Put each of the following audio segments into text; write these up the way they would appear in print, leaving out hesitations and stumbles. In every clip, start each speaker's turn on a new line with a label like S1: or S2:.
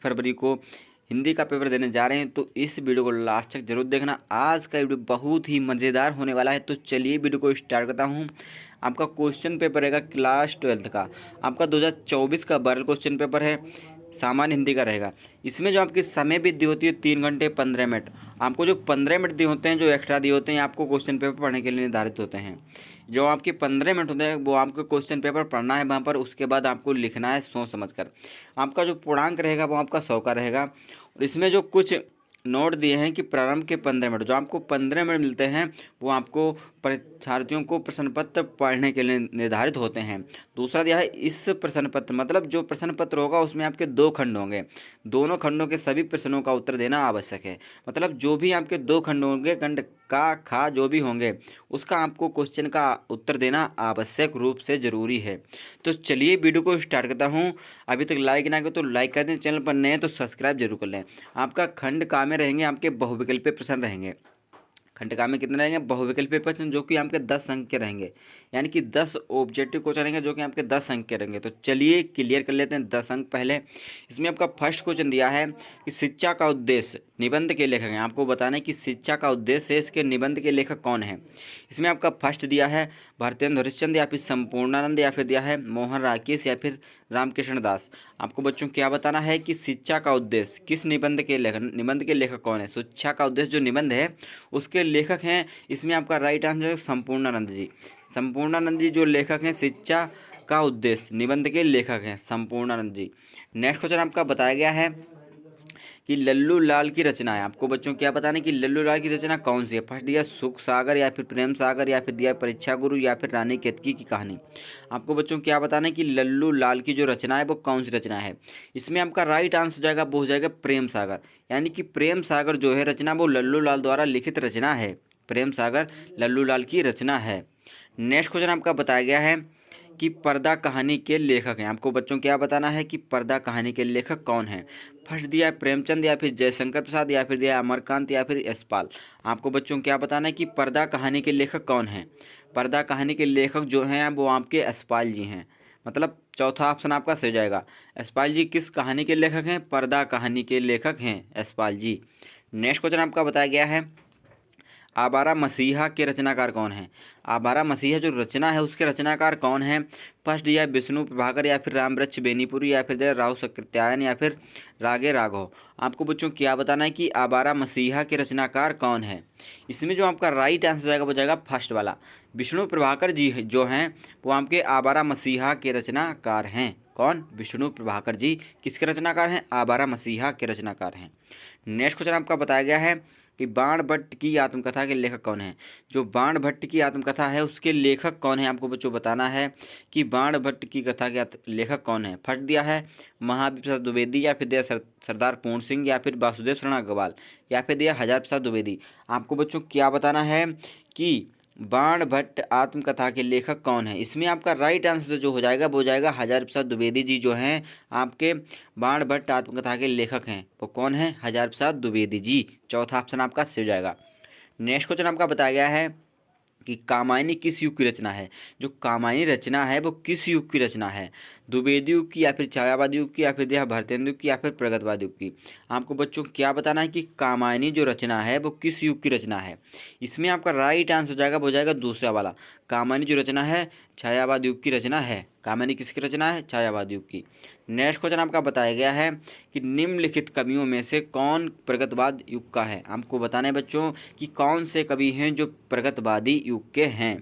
S1: फरवरी को हिंदी का पेपर देने जा रहे हैं, तो इस वीडियो को लास्ट तक जरूर देखना। आज का वीडियो बहुत ही मज़ेदार होने वाला है। तो चलिए वीडियो को स्टार्ट करता हूँ। आपका क्वेश्चन पेपर रहेगा क्लास 12 का, आपका 2024 का बरल क्वेश्चन पेपर है, सामान्य हिंदी का रहेगा। इसमें जो आपकी समय भी दी होती है 3 घंटे 15 मिनट। आपको जो 15 मिनट दिए होते हैं, जो एक्स्ट्रा दिए होते हैं, आपको क्वेश्चन पेपर पढ़ने के लिए निर्धारित होते हैं। जो आपके 15 मिनट होते हैं वो आपको क्वेश्चन पेपर पढ़ना है वहाँ पर, उसके बाद आपको लिखना है सोच समझ कर। आपका जो पूर्णांक रहेगा वो आपका 100 का रहेगा। और इसमें जो कुछ नोट दिए हैं कि प्रारंभ के 15 मिनट, जो आपको 15 मिनट मिलते हैं वो आपको परीक्षार्थियों को प्रश्न पत्र पढ़ने के लिए निर्धारित होते हैं। दूसरा दिया है इस प्रश्न पत्र, मतलब जो प्रश्न पत्र होगा उसमें आपके 2 खंड होंगे, दोनों खंडों के सभी प्रश्नों का उत्तर देना आवश्यक है। मतलब जो भी आपके 2 खंड होंगे, खंड का खा जो भी होंगे, उसका आपको क्वेश्चन का उत्तर देना आवश्यक रूप से ज़रूरी है। तो चलिए वीडियो को स्टार्ट करता हूँ। अभी तक लाइक ना करें तो लाइक कर दें, चैनल पर नए हैं तो सब्सक्राइब जरूर कर लें। आपका खंड का में रहेंगे आपके बहुविकल्पीय प्रश्न रहेंगे। खंड का में कितने रहेंगे? बहुविकल्पीय प्रश्न, जो कि आपके 10 अंक के रहेंगे, यानी कि 10 ऑब्जेक्टिव क्वेश्चन रहेंगे जो कि आपके 10 अंक के रहेंगे। तो चलिए क्लियर कर लेते हैं 10 अंक पहले। इसमें आपका फर्स्ट क्वेश्चन दिया है कि शिक्षा का उद्देश्य निबंध के लेखक हैं। आपको बताना है कि शिक्षा का उद्देश्य है, इसके निबंध के लेखक कौन है। इसमें आपका फर्स्ट दिया है भारतेंद्र हरिश्चंद्र या फिर संपूर्णानंद, या फिर दिया है मोहन राकेश या फिर रामकृष्ण दास। आपको बच्चों क्या बताना है कि शिक्षा का उद्देश्य किस निबंध के लेखक, निबंध के लेखक कौन है। शिक्षा का उद्देश्य जो निबंध है उसके लेखक हैं, इसमें आपका राइट आंसर है संपूर्णानंद जी। संपूर्णानंद जी जो लेखक हैं शिक्षा का उद्देश्य निबंध के लेखक हैं संपूर्णानंद जी। नेक्स्ट क्वेश्चन आपका बताया गया है कि लल्लू लाल की रचना है। आपको बच्चों क्या बताना है कि लल्लू लाल की रचना कौन सी है। फर्स्ट दिया सुख सागर या फिर प्रेम सागर, या फिर दिया परीक्षा गुरु, या फिर रानी केतकी की कहानी। आपको बच्चों क्या बताना है कि लल्लू लाल की जो रचना है वो कौन सी रचना है। इसमें आपका राइट आंसर हो जाएगा, वो हो जाएगा प्रेम सागर। यानी कि प्रेम सागर जो है रचना वो लल्लू लाल द्वारा लिखित रचना है। प्रेम सागर लल्लू लाल की रचना है। नेक्स्ट क्वेश्चन आपका बताया गया है कि पर्दा कहानी के लेखक हैं। आपको बच्चों क्या बताना है कि पर्दा कहानी के लेखक कौन हैं। फर्स्ट दिया है प्रेमचंद या फिर जयशंकर प्रसाद, या फिर दिया है अमरकांत या फिर यशपाल। आपको बच्चों क्या बताना है कि पर्दा कहानी के लेखक कौन हैं। पर्दा कहानी के लेखक जो हैं वो आपके यशपाल जी हैं। मतलब चौथा ऑप्शन आपका सही हो जाएगा। यशपाल जी किस कहानी के लेखक हैं? पर्दा कहानी के लेखक हैं यशपाल जी। नेक्स्ट क्वेश्चन आपका बताया गया है आवारा मसीहा के रचनाकार कौन है। आवारा मसीहा जो रचना है उसके रचनाकार कौन है। फर्स्ट दिया है विष्णु प्रभाकर या फिर रामवृक्ष बेनीपुरी, या फिर दिया राव सकृत्यायन, या फिर रागे राघव। आपको बच्चों क्या बताना है कि आवारा मसीहा के रचनाकार कौन है। इसमें जो आपका राइट आंसर हो जाएगा वो जाएगा फर्स्ट वाला, विष्णु प्रभाकर जी जो हैं वो आपके आवारा मसीहा के रचनाकार हैं। कौन? विष्णु प्रभाकर जी किसके रचनाकार हैं? आवारा मसीहा के रचनाकार हैं। नेक्स्ट क्वेश्चन आपका बताया गया है कि बाण भट्ट की आत्मकथा के लेखक कौन है। जो बाण भट्ट की आत्मकथा है उसके लेखक कौन है, आपको बच्चों बताना है कि बाण भट्ट की कथा के लेखक कौन है। फर्स्ट दिया है महावीर प्रसाद द्विवेदी, या फिर दिया सरदार पूर्ण सिंह, या फिर वासुदेव शरण अग्रवाल, या फिर दिया हजार प्रसाद द्विवेदी। आपको बच्चों क्या बताना है कि बाण भट्ट आत्मकथा के लेखक कौन है। इसमें आपका राइट आंसर जो हो जाएगा वो जाएगा हजार प्रसाद द्विवेदी जी जो हैं आपके बाण भट्ट आत्मकथा के लेखक हैं। वो कौन है? हजार प्रसाद द्विवेदी जी। चौथा ऑप्शन आपका सही हो जाएगा। नेक्स्ट क्वेश्चन आपका बताया गया है कि कामायनी किस युग की रचना है। जो कामायनी रचना है वो किस युग की रचना है। द्विवेदी युग की, या फिर छायावाद युग की, या फिर दिया भारतेंदु युग की, या फिर प्रगतवाद युग की। आपको बच्चों क्या बताना है कि कामायनी जो रचना है वो किस युग की रचना है। इसमें आपका राइट आंसर हो जाएगा वो जाएगा दूसरा वाला, कामायनी जो रचना है छायावाद युग की रचना है। कामायनी किसकी रचना है? छायावाद युग की। नेक्स्ट क्वेश्चन आपका बताया गया है कि निम्नलिखित कवियों में से कौन प्रगतवाद युग का है। आपको बताना है बच्चों कि कौन से कवि हैं जो प्रगतवादी युग के हैं।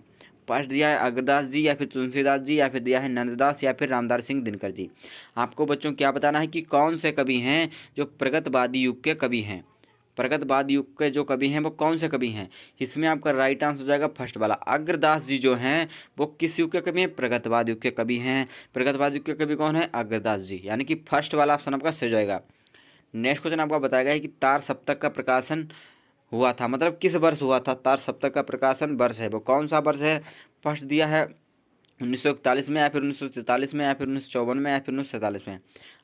S1: फर्स्ट दिया है अग्रदास जी, या फिर तुलसीदास जी, या फिर दिया है नंददास, या फिर रामदास सिंह दिनकर जी। आपको बच्चों क्या बताना है कि कौन से कवि हैं जो प्रगतवादी युग के कवि हैं। प्रगतवाद युग के जो कवि हैं वो कौन से कवि हैं। इसमें आपका राइट आंसर हो जाएगा फर्स्ट वाला, अग्रदास जी जो हैं वो किस युग के कवि हैं? प्रगतवाद युग के कवि हैं। प्रगतवाद युग के कवि कौन है? अग्रदास जी, यानी कि फर्स्ट वाला ऑप्शन आपका सही हो जाएगा। नेक्स्ट क्वेश्चन आपका बताया गया है कि तार सप्तक का प्रकाशन हुआ था, मतलब किस वर्ष हुआ था। तार सप्तक का प्रकाशन वर्ष है वो कौन सा वर्ष है। फर्स्ट दिया है 1941 में, या फिर 1943 में, या फिर 1954 में, या फिर 1947 में।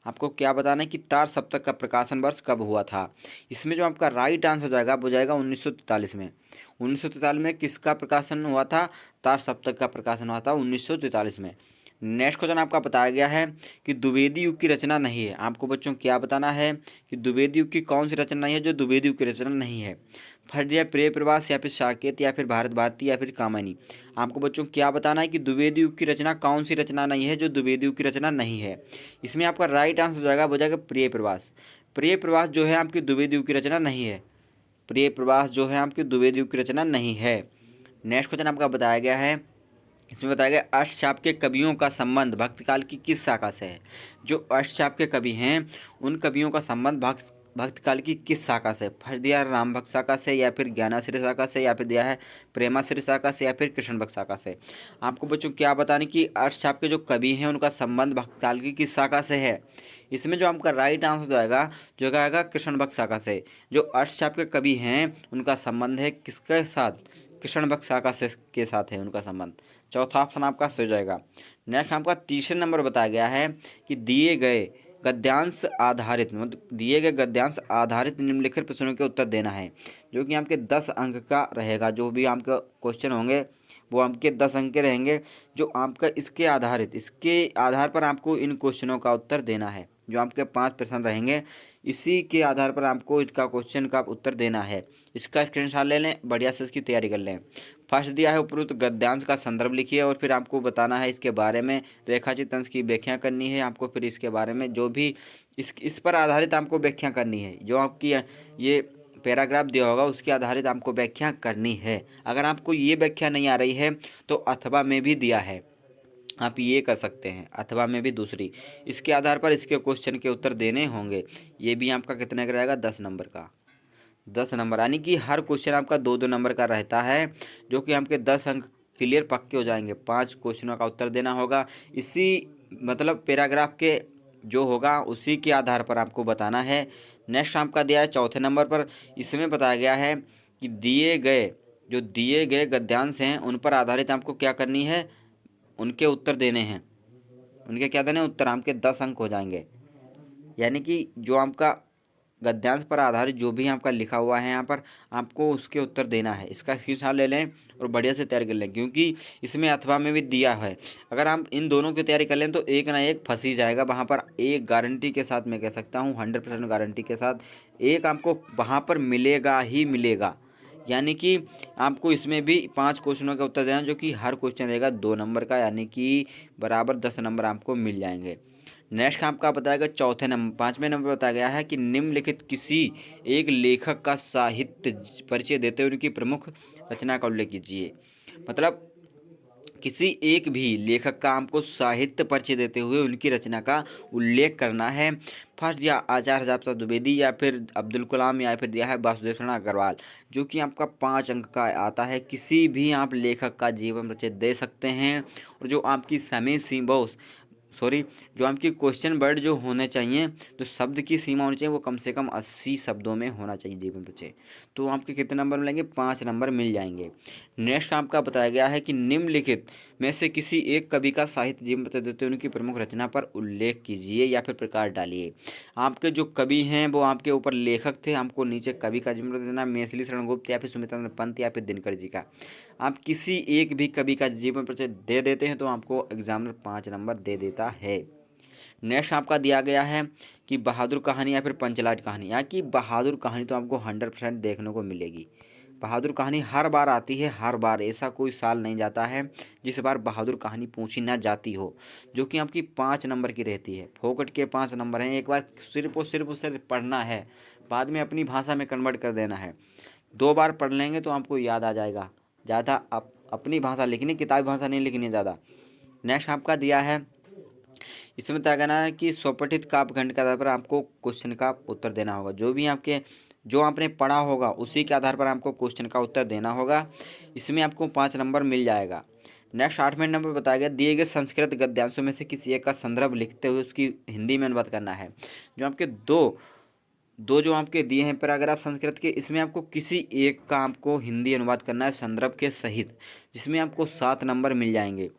S1: आपको क्या बताना है कि तार सप्तक का प्रकाशन वर्ष कब हुआ था। इसमें जो आपका राइट आंसर हो जाएगा वो जाएगा 1943 में। 1943 में किसका प्रकाशन हुआ था? तार सप्तक का प्रकाशन हुआ था 1943 में। नेक्स्ट क्वेश्चन आपका बताया गया है कि द्विवेदी युग की रचना नहीं है। आपको बच्चों क्या बताना है कि द्विवेदी युग की कौन सी रचना नहीं है जो द्विवेदी युग की रचना नहीं है। फर्स्ट दिया प्रिय प्रवास या फिर साकेत या फिर भारत भारती या फिर कामिनी। आपको बच्चों क्या बताना है कि द्विवेदी युग की रचना कौन सी रचना नहीं है जो द्विवेदी युग की रचना नहीं है। इसमें आपका राइट आंसर हो जाएगा, हो जाएगा प्रिय प्रवास। प्रिय प्रवास जो है आपकी द्विवेदी युग की रचना नहीं है। प्रिय प्रवास जो है आपकी द्विवेदी युग की रचना नहीं है। नेक्स्ट क्वेश्चन आपका बताया गया है, इसमें बताया गया अष्टचाप के कवियों का संबंध भक्तकाल की किस शाखा से है। जो अष्टचाप के कवि हैं उन कवियों का संबंध भक्तकाल की किस शाखा से। फर्स्ट दिया है राम भक्त शाखा से या फिर ज्ञानाश्रय शाखा से या फिर दिया है प्रेमाश्रय शाखा से या फिर कृष्ण भक्त शाखा से। आपको बच्चों क्या बताने कि अष्टचाप के जो कवि हैं उनका संबंध भक्तकाल की किस शाखा से है। इसमें जो आपका राइट आंसर आएगा जो आएगा कृष्ण भक्त शाखा से। जो अष्टचाप के कवि हैं उनका संबंध है किसके साथ, कृष्ण भक्त शाखा से के साथ है उनका संबंध। चौथा ऑप्शन आपका सही हो जाएगा। नेक्स्ट आपका तीसरे नंबर बताया गया है कि दिए गए गद्यांश आधारित मतलब दिए गए गद्यांश आधारित निम्नलिखित प्रश्नों के उत्तर देना है, जो कि आपके 10 अंक का रहेगा। जो भी आपका क्वेश्चन होंगे वो आपके 10 अंक के रहेंगे। जो आपका इसके आधार पर आपको इन क्वेश्चनों का उत्तर देना है। जो आपके 5 प्रश्न रहेंगे इसी के आधार पर आपको इसका क्वेश्चन का उत्तर देना है। इसका स्क्रीनशॉट ले लें, बढ़िया से इसकी तैयारी कर लें। फर्स्ट दिया है उपरोक्त गद्यांश का संदर्भ लिखिए और फिर आपको बताना है इसके बारे में, रेखाचित्र अंश की व्याख्या करनी है आपको। फिर इसके बारे में जो भी इस पर आधारित आपको व्याख्या करनी है। जो आपकी ये पैराग्राफ दिया होगा उसके आधारित आपको व्याख्या करनी है। अगर आपको ये व्याख्या नहीं आ रही है तो अथवा में भी दिया है, आप ये कर सकते हैं अथवा में भी दूसरी। इसके आधार पर इसके क्वेश्चन के उत्तर देने होंगे। ये भी आपका कितने का रहेगा, 10 नंबर का। 10 नंबर यानी कि हर क्वेश्चन आपका 2-2 नंबर का रहता है, जो कि आपके 10 अंक क्लियर पक्के हो जाएंगे। 5 क्वेश्चनों का उत्तर देना होगा। इसी मतलब पैराग्राफ के जो होगा उसी के आधार पर आपको बताना है। नेक्स्ट आपका दिया है चौथे नंबर पर। इसमें बताया गया है कि दिए गए गद्यांश हैं उन पर आधारित आपको क्या करनी है, उनके उत्तर देने हैं। उनके क्या देने उत्तर, आपके 10 अंक हो जाएंगे। यानी कि जो आपका गद्यांश पर आधारित जो भी आपका लिखा हुआ है यहाँ पर आपको उसके उत्तर देना है। इसका स्क्रीनशॉट ले लें और बढ़िया से तैयारी कर लें, क्योंकि इसमें अथवा में भी दिया है। अगर आप इन दोनों की तैयारी कर लें तो एक ना एक फंस ही जाएगा वहाँ पर। एक गारंटी के साथ मैं कह सकता हूँ 100% गारंटी के साथ एक आपको वहाँ पर मिलेगा ही मिलेगा। यानी कि आपको इसमें भी 5 क्वेश्चनों का उत्तर देना, जो कि हर क्वेश्चन रहेगा 2 नंबर का, यानी कि बराबर 10 नंबर आपको मिल जाएंगे। नेक्स्ट आपका बताएगा चौथे नंबर 5वें नंबर बताया गया है कि निम्नलिखित किसी एक लेखक का साहित्य परिचय देते हुए उनकी प्रमुख रचना का उल्लेख कीजिए। मतलब किसी एक भी लेखक का आपको साहित्य परिचय देते हुए उनकी रचना का उल्लेख करना है। फर्स्ट दिया आचार्य हजारा द्विवेदी या फिर अब्दुल कलाम या फिर दिया है वासुदेव शरण अग्रवाल, जो कि आपका 5 अंक का आता है। किसी भी आप लेखक का जीवन परिचय दे सकते हैं। और जो आपकी समय सीमा जो आपकी क्वेश्चन वर्ड जो होने चाहिए तो शब्द की सीमा होनी चाहिए वो कम से कम 80 शब्दों में होना चाहिए जीवन परिचय। तो आपके कितने नंबर मिलेंगे, 5 नंबर मिल जाएंगे। नेक्स्ट आपका बताया गया है कि निम्नलिखित में से किसी एक कवि का साहित्य जीवन परिचय देते हुए उनकी प्रमुख रचना पर उल्लेख कीजिए या फिर प्रकाश डालिए। आपके जो कवि हैं वो आपके ऊपर लेखक थे, आपको नीचे कवि का जीवन परिचय देना, मैथिली शरण गुप्त या फिर सुमित्रानंद पंत या फिर दिनकर जी का। आप किसी एक भी कवि का जीवन परिचय दे देते हैं तो आपको एग्जामिनर 5 नंबर दे देता है। नेक्स्ट आपका दिया गया है कि बहादुर कहानी या फिर पंचलाट कहानी। यहाँ की बहादुर कहानी तो आपको 100% देखने को मिलेगी। बहादुर कहानी हर बार आती है, हर बार, ऐसा कोई साल नहीं जाता है जिस बार बहादुर कहानी पूछी ना जाती हो, जो कि आपकी 5 नंबर की रहती है। फोकट के 5 नंबर हैं। एक बार सिर्फ और सिर्फ पढ़ना है, बाद में अपनी भाषा में कन्वर्ट कर देना है। 2 बार पढ़ लेंगे तो आपको याद आ जाएगा। ज़्यादा अपनी भाषा लिखनी, किताबी भाषा नहीं लिखनी है ज़्यादा। नेक्स्ट आपका दिया है, इसमें तय करना है कि स्वपठित काव्यखंड के आधार पर आपको क्वेश्चन का उत्तर देना होगा। जो आपने पढ़ा होगा उसी के आधार पर आपको क्वेश्चन का उत्तर देना होगा। इसमें आपको 5 नंबर मिल जाएगा। नेक्स्ट 8वें नंबर बताया गया दिए गए संस्कृत गद्यांशों में से किसी एक का संदर्भ लिखते हुए उसकी हिंदी में अनुवाद करना है। जो आपके दो जो आपके दिए हैं पैराग्राफ संस्कृत के, इसमें आपको किसी एक का आपको हिंदी अनुवाद करना है संदर्भ के सहित, जिसमें आपको 7 नंबर मिल जाएंगे।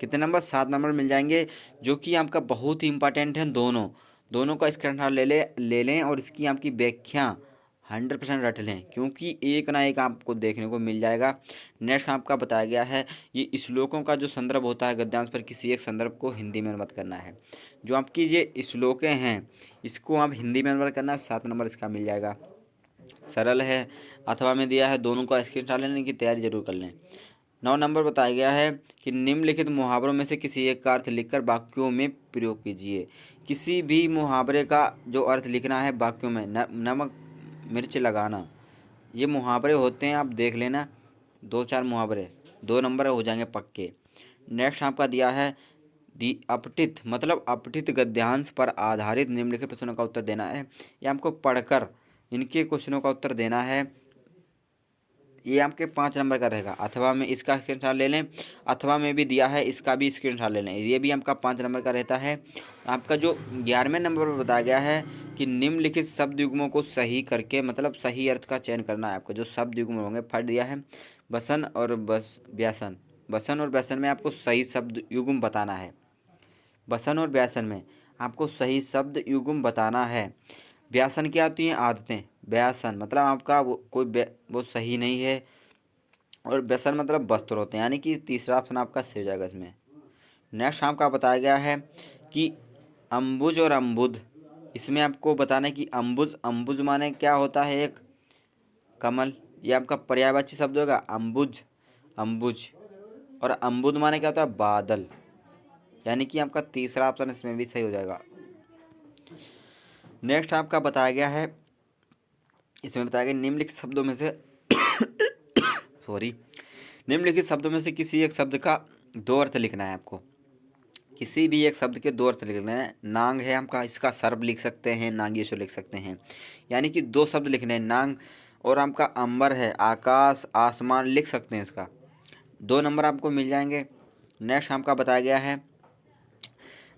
S1: कितने नंबर, 7 नंबर मिल जाएंगे, जो कि आपका बहुत ही इंपॉर्टेंट है। दोनों का स्क्रीनशॉट ले लें और इसकी आपकी व्याख्या 100% रट लें, क्योंकि एक ना एक आपको देखने को मिल जाएगा। नेक्स्ट आपका बताया गया है ये श्लोकों का जो संदर्भ होता है गद्यांश पर किसी एक संदर्भ को हिंदी में अनुवाद करना है। जो आपकी ये श्लोकें हैं इसको आप हिंदी में अनुवाद करना है, 7 नंबर इसका मिल जाएगा। सरल है, अथवा में दिया है, दोनों का स्क्रीनशॉट लेने की तैयारी जरूर कर लें। 9 नंबर बताया गया है कि निम्नलिखित मुहावरों में से किसी एक का अर्थ लिखकर वाक्यों में प्रयोग कीजिए। किसी भी मुहावरे का जो अर्थ लिखना है वाक्यों में, नमक मिर्च लगाना, ये मुहावरे होते हैं, आप देख लेना 2-4 मुहावरे, 2 नंबर हो जाएंगे पक्के। नेक्स्ट आपका दिया है अपठित, मतलब अपठित गद्यांश पर आधारित निम्नलिखित प्रश्नों का उत्तर देना है। ये आपको पढ़कर इनके क्वेश्चनों का उत्तर देना है। ये आपके 5 नंबर का रहेगा। अथवा में इसका स्क्रीनशॉट ले लें, अथवा में भी दिया है, इसका भी स्क्रीनशॉट ले लें, ये भी आपका 5 नंबर का रहता है। आपका जो 11वें नंबर पर बताया गया है कि निम्नलिखित शब्द युग्मों को सही करके, मतलब सही अर्थ का चयन करना है आपको। जो शब्द युग्म होंगे, फट दिया है बसन और व्यासन, बसन और व्यासन में आपको सही शब्द युग्म बताना है। बसन और व्यासन में आपको सही शब्द युग्म बताना है। व्यासन क्या होती हैं? आदतें। व्यासन मतलब आपका वो सही नहीं है, और व्यसन मतलब वस्त्र होते हैं, यानी कि तीसरा ऑप्शन आपका सही हो जाएगा इसमें। नेक्स्ट आपका बताया गया है कि अम्बुज और अम्बुद, इसमें आपको बताना है कि अम्बुज, अम्बुज माने क्या होता है? एक कमल, ये आपका पर्यायवाची शब्द होगा अम्बुज, अम्बुज। और अम्बुद माने क्या होता है? बादल, यानी कि आपका तीसरा ऑप्शन इसमें भी सही हो जाएगा। नेक्स्ट आपका बताया गया है, इसमें बताया गया निम्नलिखित शब्दों में से निम्नलिखित शब्दों में से किसी एक शब्द का 2 अर्थ लिखना है आपको। किसी भी एक शब्द के 2 अर्थ लिखने हैं। नांग है आपका, इसका सर्प लिख सकते हैं, नागेश्वर लिख सकते हैं, यानी कि 2 शब्द लिखने हैं, नांग। और आपका अंबर है, आकाश, आसमान लिख सकते हैं, इसका 2 नंबर आपको मिल जाएंगे। नेक्स्ट आपका बताया गया है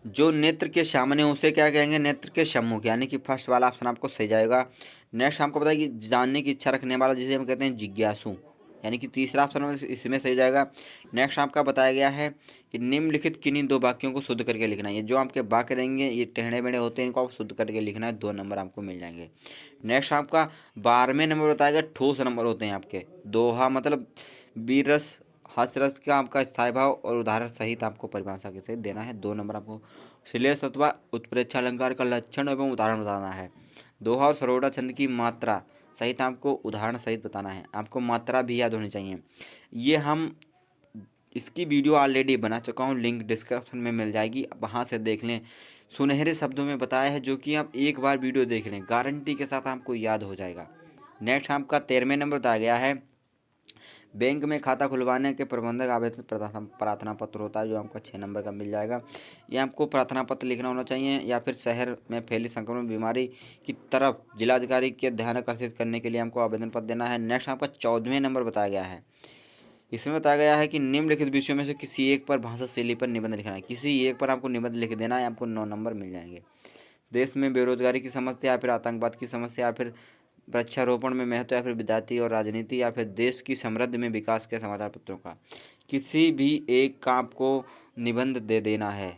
S1: जो नेत्र के सामने उसे क्या कहेंगे? नेत्र के सम्मुख, यानी कि फर्स्ट वाला ऑप्शन आपको सही जाएगा। नेक्स्ट आपको बताया कि जानने की इच्छा रखने वाला, जिसे हम कहते हैं जिज्ञासु, यानी कि तीसरा ऑप्शन इसमें सही जाएगा। नेक्स्ट आपका बताया गया है कि निम्नलिखित किन्हीं 2 वाक्यों को शुद्ध करके लिखना है। ये जो आपके वाक्य रहेंगे ये टेढ़े मेढ़े होते हैं, इनको आप शुद्ध करके लिखना है, 2 नंबर आपको मिल जाएंगे। नेक्स्ट आपका 12वें नंबर बताया गया ठोस नंबर होते हैं आपके। दोहा मतलब वीर रस, हास्य रस का आपका स्थायी भाव और उदाहरण सहित आपको परिभाषा के सहित देना है, 2 नंबर आपको। श्लेष अथवा उत्प्रेक्षा अलंकार का लक्षण एवं उदाहरण बताना है। दोहा और सरोड़ा छंद की मात्रा सहित आपको उदाहरण सहित बताना है। आपको मात्रा भी याद होनी चाहिए। ये हम इसकी वीडियो ऑलरेडी बना चुका हूँ, लिंक डिस्क्रिप्शन में मिल जाएगी, वहाँ से देख लें। सुनहरे शब्दों में बताया है, जो कि आप एक बार वीडियो देख लें, गारंटी के साथ आपको याद हो जाएगा। नेक्स्ट आपका 13वें नंबर बताया गया है बैंक में खाता खुलवाने के प्रबंधक आवेदन प्रार्थना पत्र होता है, जो आपका 6 नंबर का मिल जाएगा। ये आपको प्रार्थना पत्र लिखना होना चाहिए, या फिर शहर में फैली संक्रमण बीमारी की तरफ जिलाधिकारी के ध्यान आकर्षित करने के लिए हमको आवेदन पत्र देना है। नेक्स्ट आपका 14वें नंबर बताया गया है, इसमें बताया गया है कि निम्नलिखित विषयों में से किसी एक पर भाषा शैली पर निबंध लिखना है। किसी एक पर आपको निबंध लिख देना है, आपको 9 नंबर मिल जाएंगे। देश में बेरोजगारी की समस्या, या फिर आतंकवाद की समस्या, या फिर वृक्षारोपण में महत्व, या फिर विद्यार्थी और राजनीति, या फिर देश की समृद्धि में विकास के समाचार पत्रों का किसी भी एक का आपको निबंध दे देना है।